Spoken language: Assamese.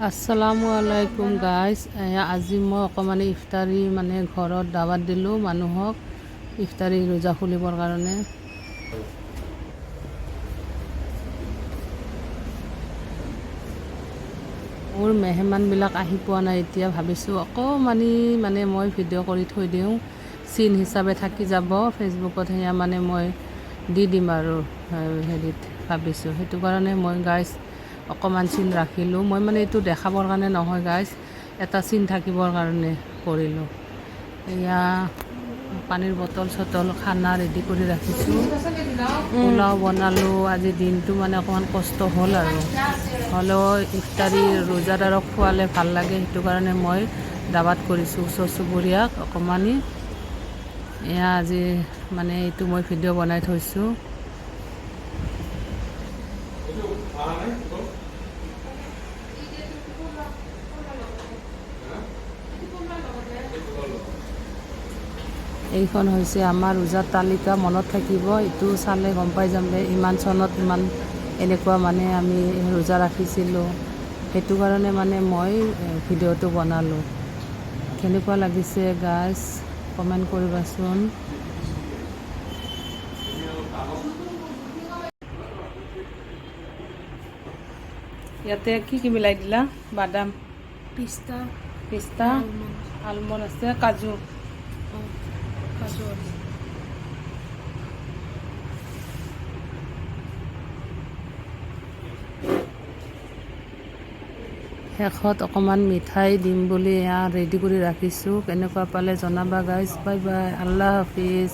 আসসালামু আলাইকুম গাইজ। আজি মই অকণমান ইফতাৰী ঘৰত দাৱাত দিলোঁ মানুহক ইফতাৰী ৰোজা খুলিবৰ কাৰণে। মোৰ মেহমানবিলাক আহি পোৱা নাই, এতিয়া ভাবিছোঁ অকণমানি মই ভিডিঅ' কৰি থৈ দিওঁ, চিন হিচাপে থাকি যাব ফেচবুকত, মই দি দিম আৰু হেৰিত ভাবিছোঁ। সেইটো কাৰণে মই গাইজ অকণমান চিন ৰাখিলোঁ। মই এইটো দেখাবৰ কাৰণে নহয় গাইজ, এটা চিন থাকিবৰ কাৰণে কৰিলোঁ। এয়া পানীৰ বটল চটল খানা ৰেডি কৰি ৰাখিছোঁ, পোলাও বনালোঁ। আজি দিনটো অকণমান কষ্ট হ'ল আৰু হ'লেও ইফতাৰী ৰোজাদাৰক খোৱালে ভাল লাগে, সেইটো কাৰণে মই দাৱাত কৰিছোঁ ওচৰ চুবুৰীয়াক অকণমানি। এয়া আজি এইটো মই ভিডিঅ' বনাই থৈছোঁ। এইখন হৈছে আমাৰ ৰোজাৰ তালিকা, মনত থাকিব, এইটো চালে গম পাই যাম যে ইমান চনত ইমান এনেকুৱা আমি ৰোজা ৰাখিছিলোঁ। সেইটো কাৰণে মই ভিডিঅ'টো বনালোঁ। কেনেকুৱা লাগিছে গাইজ কমেণ্ট কৰিবাচোন। ইয়াতে কি মিলাই দিলা? বাদাম, পিস্তা, আলমণ্ড আছে, কাজু। শেষত অকণমান মিঠাই দিম বুলি ৰেডি কৰি ৰাখিছোঁ। কেনেকুৱা পালে জনাবা guys. Bye bye, Allah Hafiz.